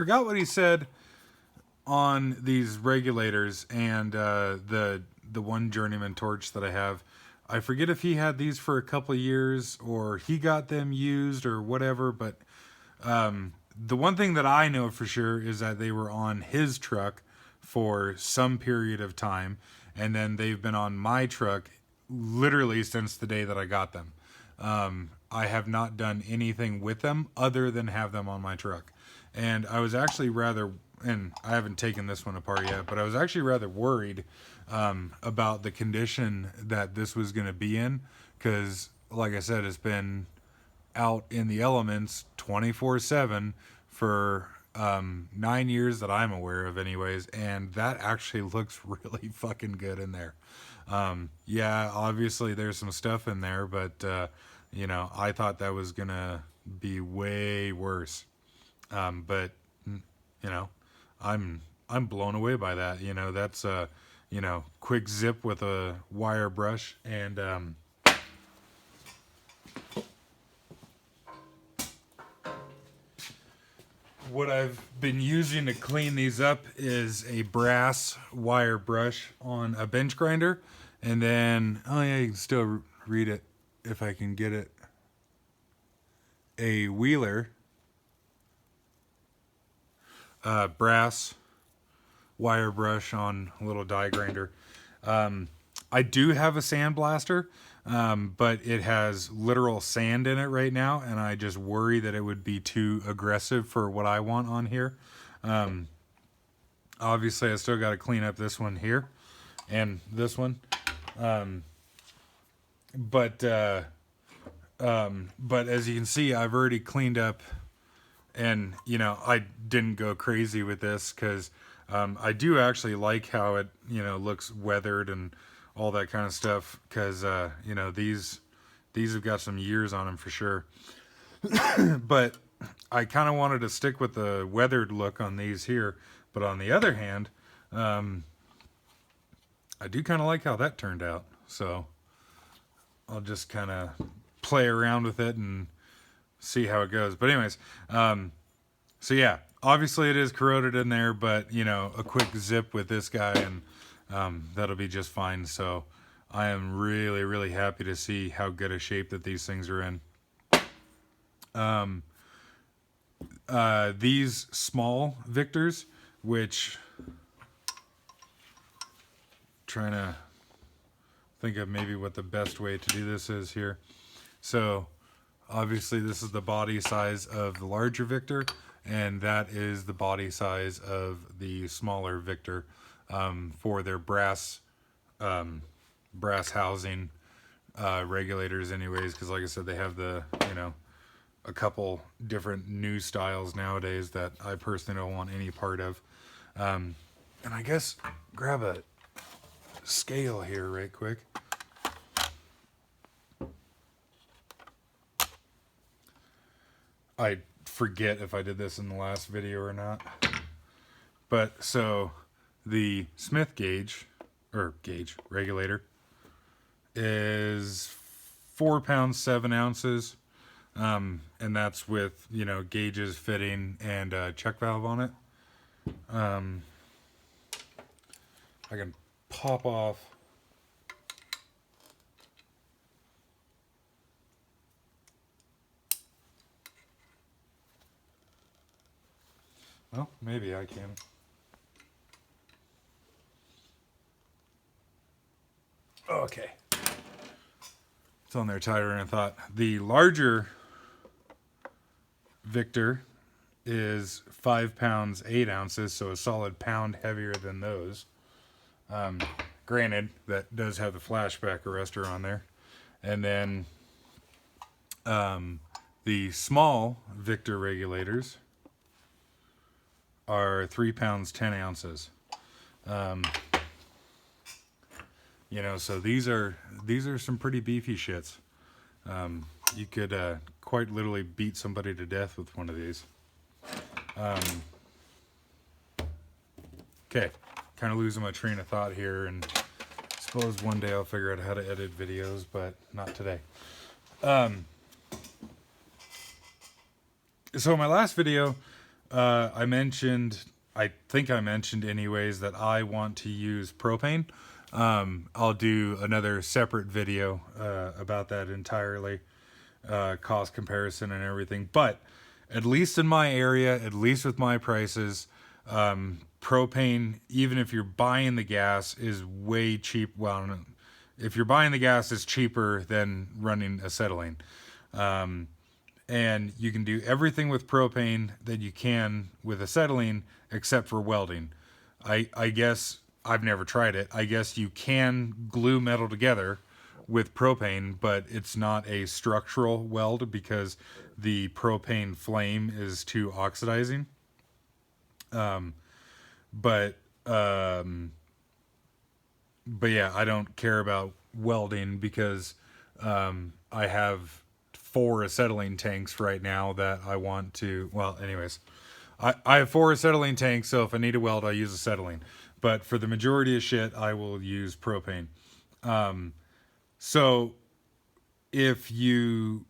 Forgot what he said on these regulators and the one journeyman torch that I have. I forget if he had these for a couple of years or he got them used or whatever, but the one thing that I know for sure is that they were on his truck for some period of time, and then they've been on my truck literally since the day that I got them. I have not done anything with them other than have them on my truck. And I was actually rather, and I haven't taken this one apart yet, but I was actually rather worried about the condition that this was going to be in. Because, like I said, it's been out in the elements 24/7 for 9 years that I'm aware of anyways, and that actually looks really fucking good in there. Yeah, obviously there's some stuff in there, but I thought that was gonna be way worse. But I'm blown away by that. That's quick zip with a wire brush, and what I've been using to clean these up is a brass wire brush on a bench grinder. And then, oh yeah, you can still read it if I can get it. A Wheeler brass wire brush on a little die grinder. I do have a sandblaster, but it has literal sand in it right now, and I just worry that it would be too aggressive for what I want on here. Obviously, I still got to clean up this one here and this one. But as you can see, I've already cleaned up, and I didn't go crazy with this because I do actually like how it looks weathered and all that kind of stuff, because these have got some years on them for sure. But I kind of wanted to stick with the weathered look on these here, but on the other hand, I do kind of like how that turned out. So I'll just kind of play around with it and see how it goes. But anyways, so yeah, obviously it is corroded in there, but a quick zip with this guy and that'll be just fine. So I am really, really happy to see how good a shape that these things are in. These small Victors, which, trying to think of maybe what the best way to do this is here. So obviously this is the body size of the larger Victor, and that is the body size of the smaller Victor, for their brass housing regulators anyways, because like I said, they have the a couple different new styles nowadays that I personally don't want any part of. And I guess grab a scale here right quick. I forget if I did this in the last video or not, but so the Smith gauge regulator is 4 pounds 7 ounces, and that's with gauges, fitting, and check valve on it. I can pop off well, maybe I can. Okay. It's on there tighter than I thought. The larger Victor is 5 pounds 8 ounces, so a solid pound heavier than those. Granted, that does have the flashback arrestor on there. And then the small Victor regulators are 3 pounds 10 ounces. So these are some pretty beefy shits. You could quite literally beat somebody to death with one of these. Okay, kind of losing my train of thought here, and suppose one day I'll figure out how to edit videos, but not today. So my last video, I think I mentioned anyways that I want to use propane. I'll do another separate video about that entirely, cost comparison and everything. But at least in my area, at least with my prices, propane, even if you're buying the gas, is way cheap. Well, no, if you're buying the gas, it's cheaper than running acetylene. And you can do everything with propane that you can with acetylene except for welding. I guess I've never tried it. I guess you can glue metal together with propane, but it's not a structural weld because the propane flame is too oxidizing. But but yeah, I don't care about welding because I have 4 acetylene tanks right now that I want to. Well, anyways, I have 4 acetylene tanks, so if I need a weld, I use acetylene. But for the majority of shit, I will use propane. So if you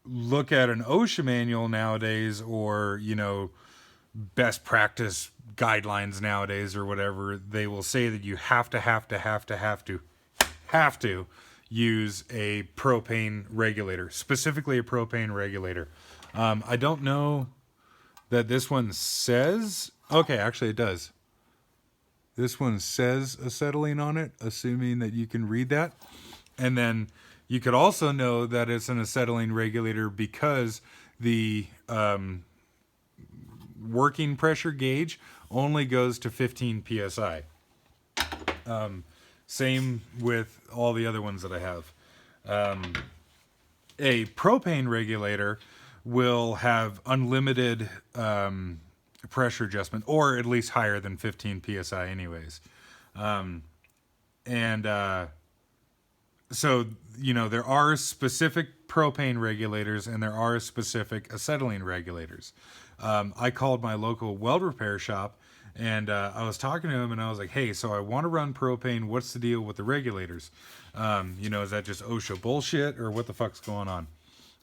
look at an OSHA manual nowadays, or best practice guidelines nowadays, or whatever, they will say that you have to use a propane regulator, specifically a propane regulator. I don't know that this one says. Okay, actually, it does. This one says acetylene on it, assuming that you can read that. And then you could also know that it's an acetylene regulator because the working pressure gauge only goes to 15 psi. Same with all the other ones that I have. A propane regulator will have unlimited pressure adjustment, or at least higher than 15 psi anyways. So, there are specific propane regulators and there are specific acetylene regulators. I called my local weld repair shop and I was talking to him and I was like, hey, so I want to run propane. What's the deal with the regulators? Is that just OSHA bullshit or what the fuck's going on?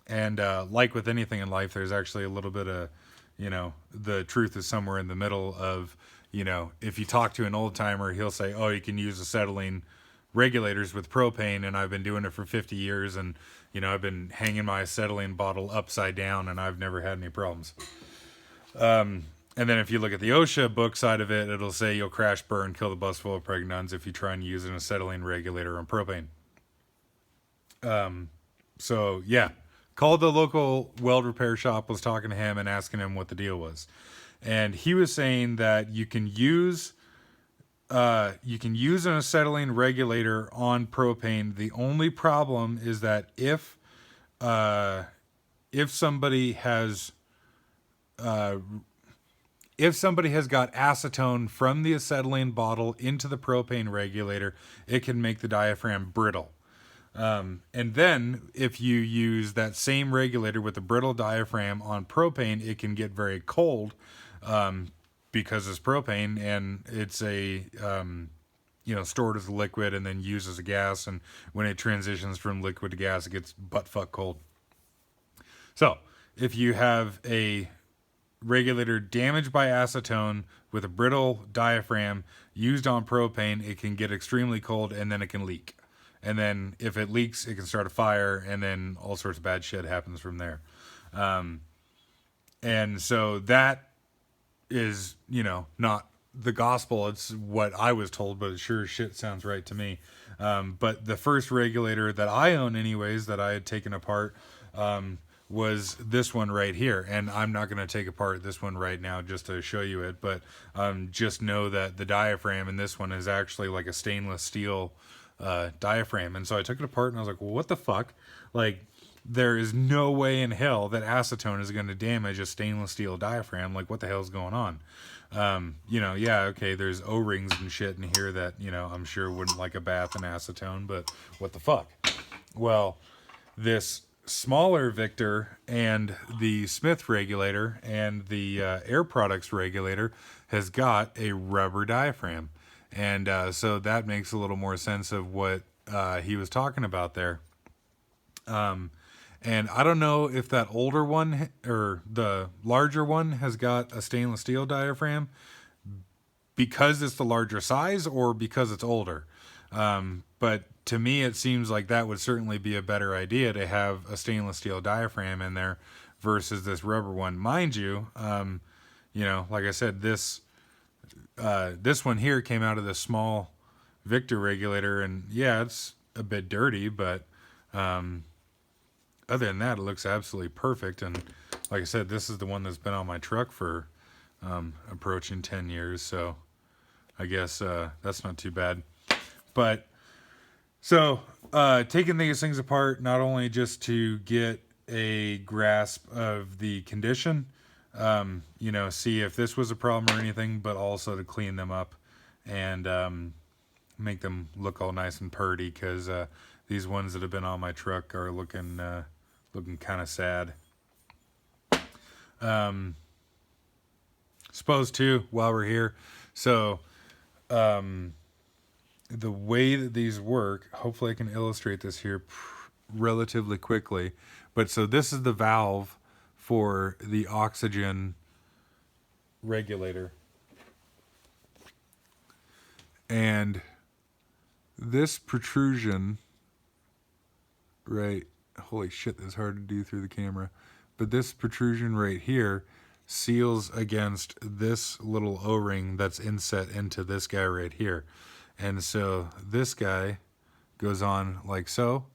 And like with anything in life, there's actually a little bit of, the truth is somewhere in the middle of, if you talk to an old timer, he'll say, oh, you can use acetylene regulators with propane, and I've been doing it for 50 years, and, I've been hanging my acetylene bottle upside down, and I've never had any problems. And then if you look at the OSHA book side of it, it'll say you'll crash, burn, kill the bus full of pregnant nuns if you try and use an acetylene regulator on propane. So, yeah. Called the local weld repair shop, was talking to him and asking him what the deal was. And he was saying that you can use an acetylene regulator on propane. The only problem is that if somebody has got acetone from the acetylene bottle into the propane regulator, it can make the diaphragm brittle. And then if you use that same regulator with the brittle diaphragm on propane, it can get very cold, because it's propane and it's stored as a liquid and then used as a gas. And when it transitions from liquid to gas, it gets butt fuck cold. So if you have a regulator damaged by acetone with a brittle diaphragm used on propane, it can get extremely cold and then it can leak. And then if it leaks, it can start a fire, and then all sorts of bad shit happens from there. And so that is, not the gospel. It's what I was told, but it sure as shit sounds right to me. But the first regulator that I own anyways, that I had taken apart, was this one right here. And I'm not going to take apart this one right now just to show you it, but just know that the diaphragm in this one is actually like a stainless steel diaphragm. And so I took it apart and I was like, well, what the fuck? Like, there is no way in hell that acetone is going to damage a stainless steel diaphragm. Like, what the hell's going on? Yeah, okay, there's O-rings and shit in here that, I'm sure wouldn't like a bath in acetone, but what the fuck? Well, this smaller Victor and the Smith regulator and the Air Products regulator has got a rubber diaphragm. And so that makes a little more sense of what he was talking about there. And I don't know if that older one or the larger one has got a stainless steel diaphragm because it's the larger size or because it's older. But to me, it seems like that would certainly be a better idea to have a stainless steel diaphragm in there versus this rubber one. Mind you, like I said, this one here came out of the small Victor regulator, and yeah, it's a bit dirty, but other than that, it looks absolutely perfect. And like I said, this is the one that's been on my truck for approaching 10 years, so I guess that's not too bad. But so taking these things apart, not only just to get a grasp of the condition, see if this was a problem or anything, but also to clean them up and make them look all nice and purty, because these ones that have been on my truck are looking kind of sad. Suppose too, while we're here, so the way that these work, hopefully I can illustrate this here relatively quickly. But so this is the valve for the oxygen regulator. And this protrusion, right, holy shit, that's hard to do through the camera. But this protrusion right here seals against this little O-ring that's inset into this guy right here. And so this guy goes on like so.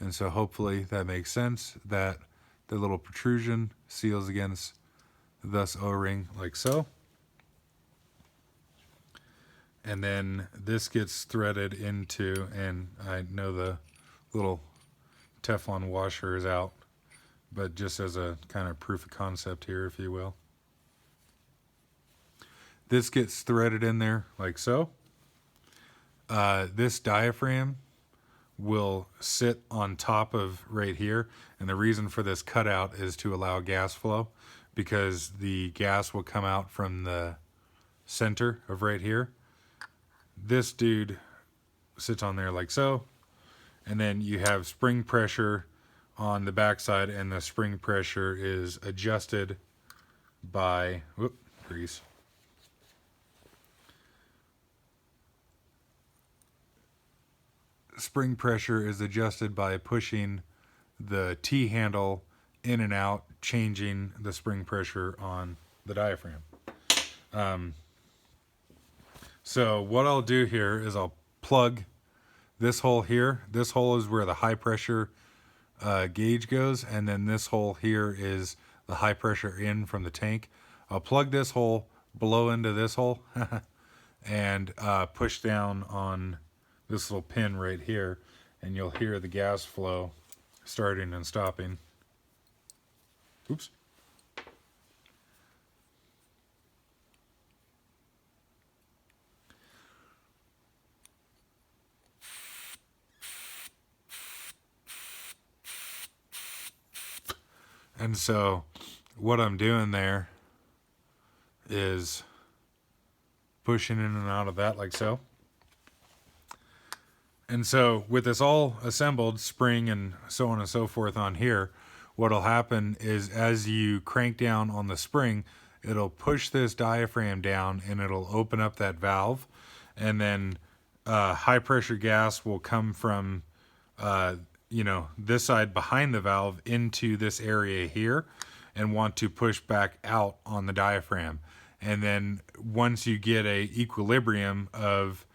And so hopefully that makes sense, that the little protrusion seals against this O-ring like so. And then this gets threaded into, and I know the little Teflon washer is out, but just as a kind of proof of concept here, if you will. This gets threaded in there like so. This diaphragm will sit on top of right here, and the reason for this cutout is to allow gas flow, because the gas will come out from the center of right here. This dude sits on there like so, and then you have spring pressure on the backside, and the spring pressure is adjusted by grease. Spring pressure is adjusted by pushing the T-handle in and out, changing the spring pressure on the diaphragm. So what I'll do here is I'll plug this hole here. This hole is where the high pressure gauge goes, and then this hole here is the high pressure in from the tank. I'll plug this hole, blow into this hole, and push down on this little pin right here, and you'll hear the gas flow starting and stopping. Oops. And so what I'm doing there is pushing in and out of that like so. And so with this all assembled, spring and so on and so forth on here, what'll happen is as you crank down on the spring, it'll push this diaphragm down and it'll open up that valve, and then high pressure gas will come from this side behind the valve into this area here and want to push back out on the diaphragm. And then once you get a equilibrium of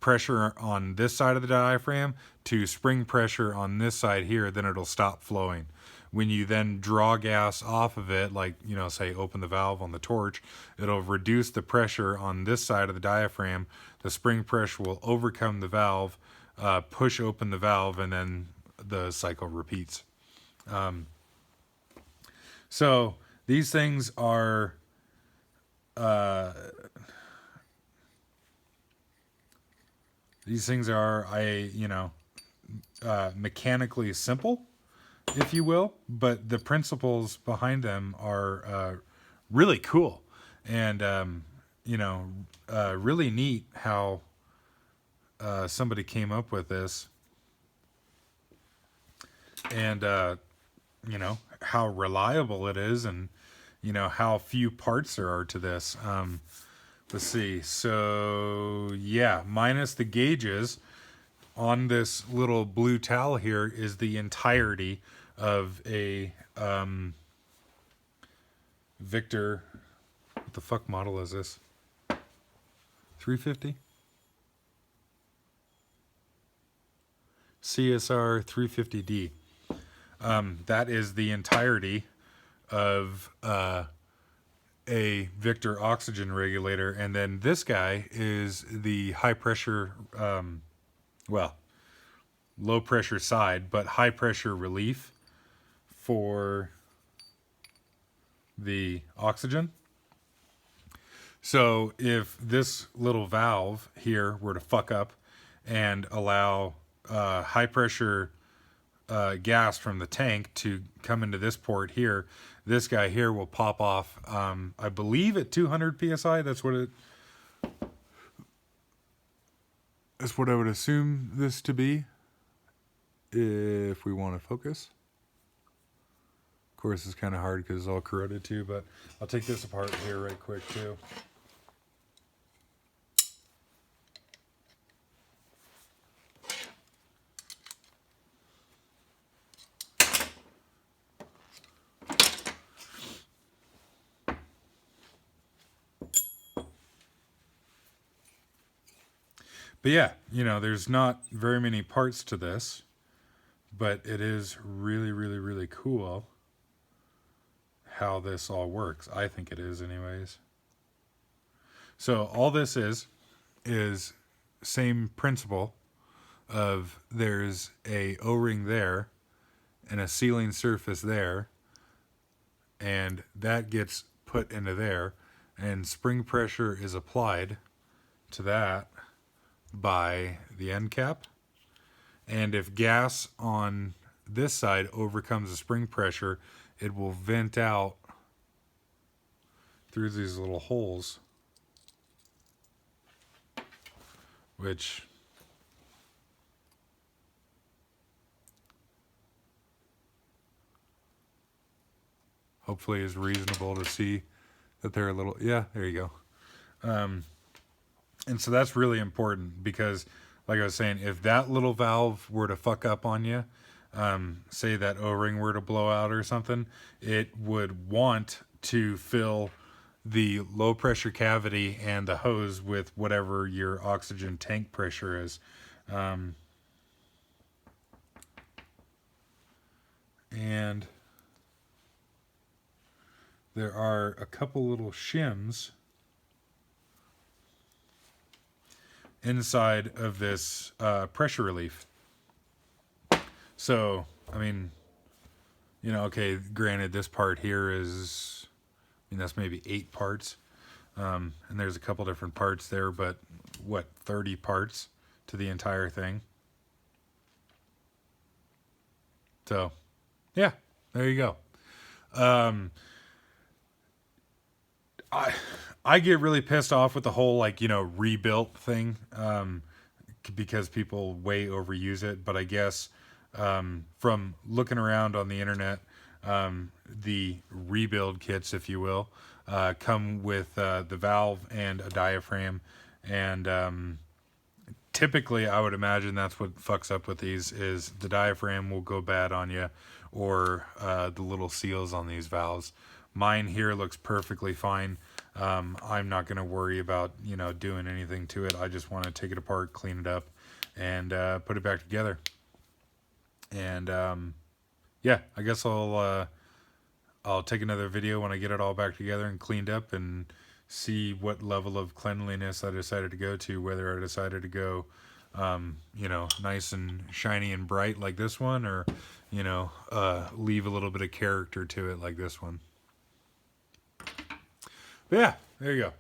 pressure on this side of the diaphragm to spring pressure on this side here, then it'll stop flowing. When you then draw gas off of it, like, say open the valve on the torch, it'll reduce the pressure on this side of the diaphragm. The spring pressure will overcome the valve, push open the valve, and then the cycle repeats. So these things are mechanically simple, if you will, but the principles behind them are really cool, and really neat how somebody came up with this. and you know, how reliable it is, and you know how few parts there are to this. Let's see. So yeah, minus the gauges on this little blue towel here is the entirety of a Victor. What the fuck model is this? 350? CSR 350D. That is the entirety of a Victor oxygen regulator. And then this guy is the high pressure, well, low pressure side, but high pressure relief for the oxygen. So if this little valve here were to fuck up and allow high pressure gas from the tank to come into this port here, this guy here will pop off, I believe at 200 psi. That's what I would assume this to be, if we want to focus. Of course, it's kind of hard because it's all corroded too, but I'll take this apart here right quick too. But yeah, you know, there's not very many parts to this, but it is really, really, really cool how this all works. I think it is anyways. So all this is same principle of there's a O-ring there and a sealing surface there, and that gets put into there, and spring pressure is applied to that by the end cap. And if gas on this side overcomes the spring pressure, it will vent out through these little holes, which hopefully is reasonable to see that they're a little, yeah, there you go. And so that's really important because, like I was saying, if that little valve were to fuck up on you, say that O-ring were to blow out or something, it would want to fill the low pressure cavity and the hose with whatever your oxygen tank pressure is. And there are a couple little shims inside of this pressure relief. So, I mean, you know, okay, granted this part here is, I mean, that's maybe 8 parts. And there's a couple different parts there, but what, 30 parts to the entire thing. So, yeah, there you go. I get really pissed off with the whole, like, you know, rebuilt thing, because people way overuse it. But I guess from looking around on the internet, the rebuild kits, if you will, come with the valve and a diaphragm. And typically, I would imagine that's what fucks up with these, is the diaphragm will go bad on you, or the little seals on these valves. Mine here looks perfectly fine. I'm not going to worry about, you know, doing anything to it. I just want to take it apart, clean it up, and put it back together. And yeah, I guess I'll take another video when I get it all back together and cleaned up, and see what level of cleanliness I decided to go to, whether I decided to go, you know, nice and shiny and bright like this one, or, you know, leave a little bit of character to it like this one. But yeah, there you go.